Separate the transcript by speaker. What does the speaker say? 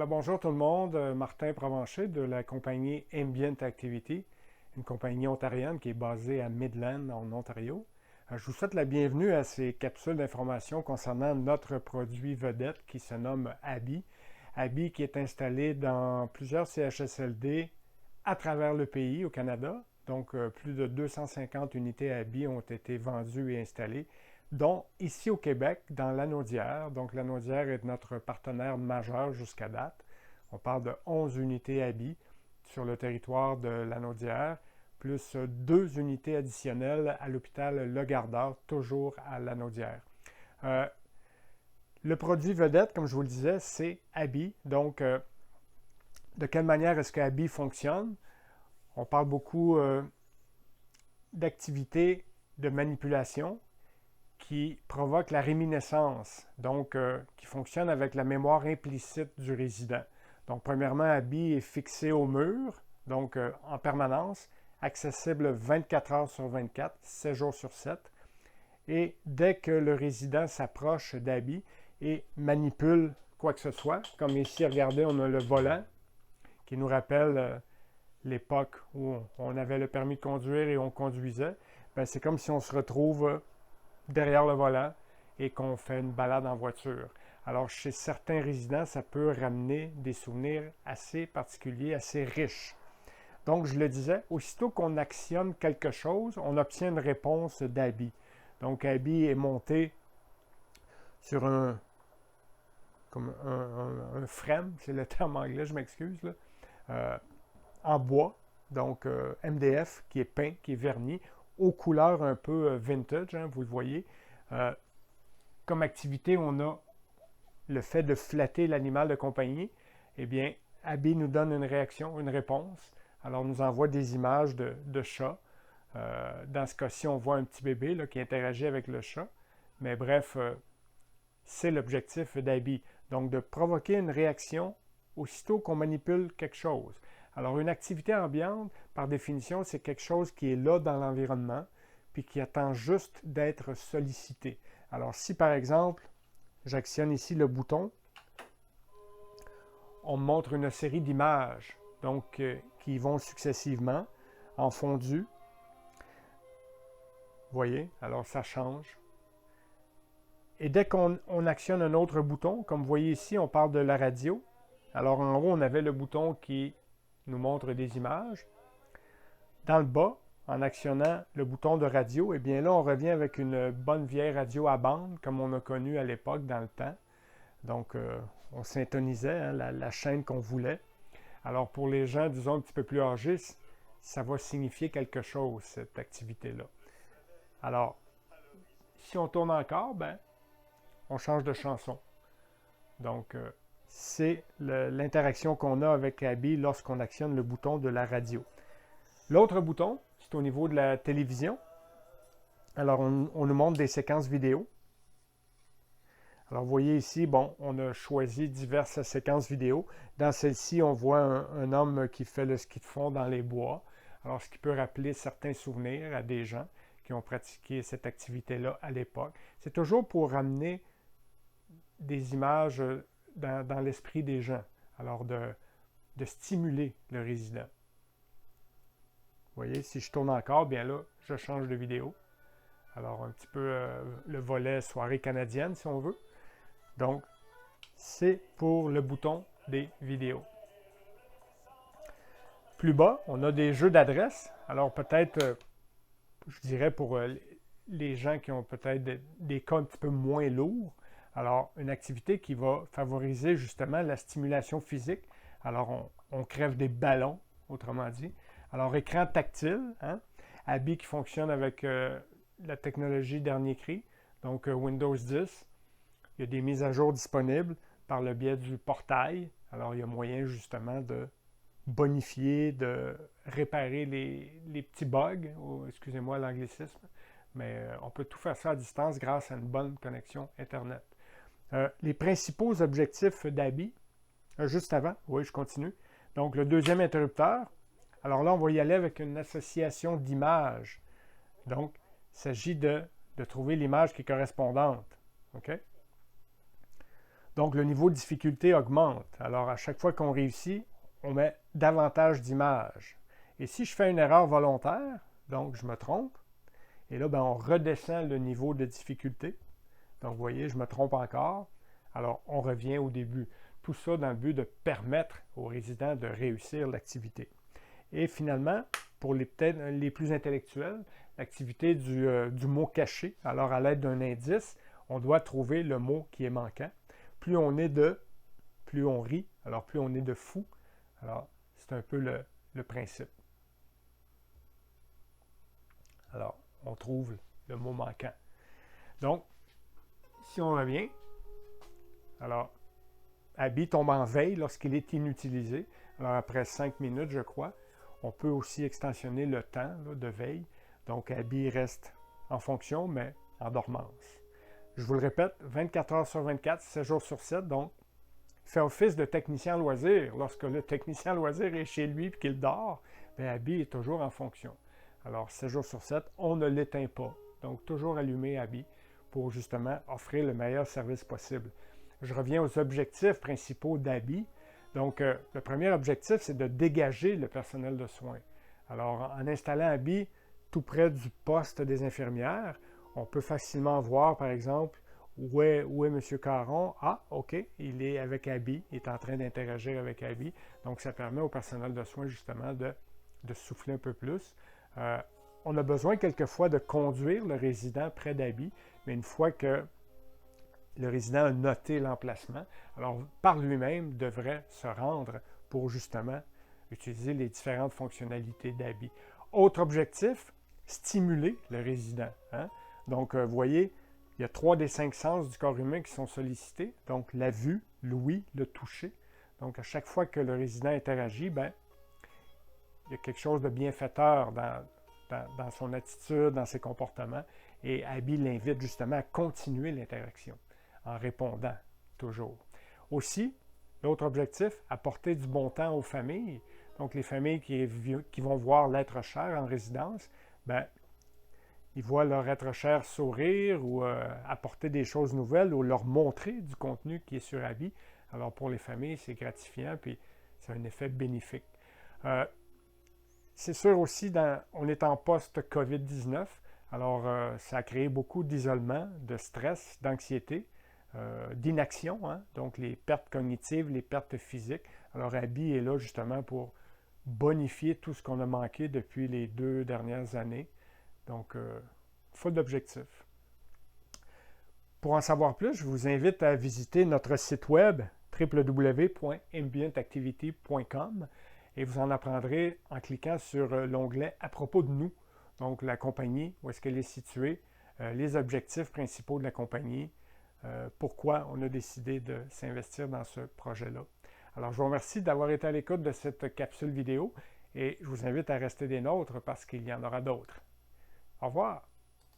Speaker 1: Alors bonjour tout le monde, Martin Provencher de la compagnie Ambient Activity, une compagnie ontarienne qui est basée à Midland, en Ontario. Je vous souhaite la bienvenue à ces capsules d'information concernant notre produit vedette qui se nomme Abi. Abi qui est installé dans plusieurs CHSLD à travers le pays au Canada. Donc plus de 250 unités Abi ont été vendues et installées, dont ici au Québec, dans Lanaudière. Donc, Lanaudière est notre partenaire majeur jusqu'à date. On parle de 11 unités Abi sur le territoire de Lanaudière, plus 2 unités additionnelles à l'hôpital Le Gardeur, toujours à Lanaudière. Le produit vedette, comme je vous le disais, c'est Abi. Donc, de quelle manière est-ce que Abi fonctionne? On parle beaucoup d'activités de manipulation qui provoque la réminiscence, donc qui fonctionne avec la mémoire implicite du résident. Donc, premièrement, Abi est fixé au mur, donc en permanence, accessible 24 heures sur 24, 7 jours sur 7. Et dès que le résident s'approche d'Abi et manipule quoi que ce soit, comme ici, regardez, on a le volant qui nous rappelle l'époque où on avait le permis de conduire et on conduisait. Bien, c'est comme si on se retrouve derrière le volant et qu'on fait une balade en voiture. Alors, chez certains résidents, ça peut ramener des souvenirs assez particuliers, assez riches. Donc, je le disais, aussitôt qu'on actionne quelque chose, on obtient une réponse d'Abi. Donc, Abi est monté sur un frame, c'est le terme anglais, je m'excuse, en bois, donc MDF, qui est peint, qui est verni, aux couleurs un peu vintage, hein, vous le voyez. Comme activité, on a le fait de flatter l'animal de compagnie. Eh bien, Abi nous donne une réaction, une réponse. Alors, on nous envoie des images de chats. Dans ce cas-ci, on voit un petit bébé là, qui interagit avec le chat. Mais bref, c'est l'objectif d'Abi. Donc, de provoquer une réaction aussitôt qu'on manipule quelque chose. Alors, une activité ambiante, par définition, c'est quelque chose qui est là dans l'environnement, puis qui attend juste d'être sollicité. Alors, si par exemple, j'actionne ici le bouton, on me montre une série d'images, donc qui vont successivement en fondu. Vous voyez, alors ça change. Et dès qu'on actionne un autre bouton, comme vous voyez ici, on parle de la radio. Alors en haut, on avait le bouton qui nous montre des images. Dans le bas, en actionnant le bouton de radio, eh bien là, on revient avec une bonne vieille radio à bande, comme on a connu à l'époque, dans le temps. Donc, on syntonisait hein, la chaîne qu'on voulait. Alors, pour les gens, disons, un petit peu plus âgés, ça va signifier quelque chose, cette activité-là. Alors, si on tourne encore, ben, on change de chanson. Donc, c'est l'interaction qu'on a avec Abi lorsqu'on actionne le bouton de la radio. L'autre bouton, c'est au niveau de la télévision. Alors, on nous montre des séquences vidéo. Alors, vous voyez ici, bon, on a choisi diverses séquences vidéo. Dans celle-ci, on voit un homme qui fait le ski de fond dans les bois. Alors, ce qui peut rappeler certains souvenirs à des gens qui ont pratiqué cette activité-là à l'époque. C'est toujours pour ramener des images dans l'esprit des gens. Alors, de stimuler le résident. Vous voyez, si je tourne encore, bien là, je change de vidéo. Alors, un petit peu le volet soirée canadienne, si on veut. Donc, c'est pour le bouton des vidéos. Plus bas, on a des jeux d'adresse. Alors, peut-être, je dirais pour les gens qui ont peut-être des cas un petit peu moins lourds. Alors, une activité qui va favoriser justement la stimulation physique. Alors, on crève des ballons, autrement dit. Alors, écran tactile, hein? Abi qui fonctionne avec la technologie dernier cri, donc Windows 10. Il y a des mises à jour disponibles par le biais du portail. Alors, il y a moyen justement de bonifier, de réparer les petits bugs, excusez-moi l'anglicisme, mais on peut tout faire ça à distance grâce à une bonne connexion Internet. Les principaux objectifs d'Abi, juste avant, oui, je continue. Donc, le deuxième interrupteur. Alors là, on va y aller avec une association d'images. Donc, il s'agit de trouver l'image qui est correspondante. OK? Donc, le niveau de difficulté augmente. Alors, à chaque fois qu'on réussit, on met davantage d'images. Et si je fais une erreur volontaire, donc je me trompe, et là, on redescend le niveau de difficulté. Donc, vous voyez, je me trompe encore. Alors, on revient au début. Tout ça dans le but de permettre aux résidents de réussir l'activité. Et finalement, pour peut-être les plus intellectuels, l'activité du mot caché. Alors, à l'aide d'un indice, on doit trouver le mot qui est manquant. Plus on est de, plus on rit. Alors, plus on est de fou. Alors, c'est un peu le principe. Alors, on trouve le mot manquant. Donc, si on revient, alors, Abby tombe en veille lorsqu'il est inutilisé. Alors, après 5 minutes, je crois, on peut aussi extensionner le temps là, de veille. Donc, Abby reste en fonction, mais en dormance. Je vous le répète, 24 heures sur 24, 7 jours sur 7, donc, fait office de technicien loisir. Lorsque le technicien loisir est chez lui et qu'il dort, Abby est toujours en fonction. Alors, 7 jours sur 7, on ne l'éteint pas. Donc, toujours allumé Abby pour justement offrir le meilleur service possible. Je reviens aux objectifs principaux d'Abby. Donc, le premier objectif, c'est de dégager le personnel de soins. Alors, en installant Abby tout près du poste des infirmières, on peut facilement voir, par exemple, où est M. Caron. Ah, OK, il est avec Abby, il est en train d'interagir avec Abby. Donc, ça permet au personnel de soins, justement, de souffler un peu plus. On a besoin quelquefois de conduire le résident près d'Abby, mais une fois que le résident a noté l'emplacement, alors par lui-même devrait se rendre pour justement utiliser les différentes fonctionnalités d'Abby. Autre objectif, stimuler le résident. Donc, vous voyez, il y a 3 des 5 sens du corps humain qui sont sollicités, donc la vue, l'ouïe, le toucher. Donc, à chaque fois que le résident interagit, il y a quelque chose de bienfaiteur dans son attitude, dans ses comportements, et Abby l'invite justement à continuer l'interaction en répondant toujours. Aussi, l'autre objectif, apporter du bon temps aux familles. Donc, les familles qui vont voir l'être cher en résidence, ils voient leur être cher sourire ou apporter des choses nouvelles ou leur montrer du contenu qui est sur Abby. Alors, pour les familles, c'est gratifiant, puis c'est un effet bénéfique. C'est sûr aussi, on est en post-COVID-19, alors ça a créé beaucoup d'isolement, de stress, d'anxiété, d'inaction, donc les pertes cognitives, les pertes physiques. Alors Abby est là justement pour bonifier tout ce qu'on a manqué depuis les 2 dernières années. Donc, full d'objectifs. Pour en savoir plus, je vous invite à visiter notre site web www.ambientactivity.com et vous en apprendrez en cliquant sur l'onglet « À propos de nous », donc la compagnie, où est-ce qu'elle est située, les objectifs principaux de la compagnie, pourquoi on a décidé de s'investir dans ce projet-là. Alors, je vous remercie d'avoir été à l'écoute de cette capsule vidéo et je vous invite à rester des nôtres parce qu'il y en aura d'autres. Au revoir!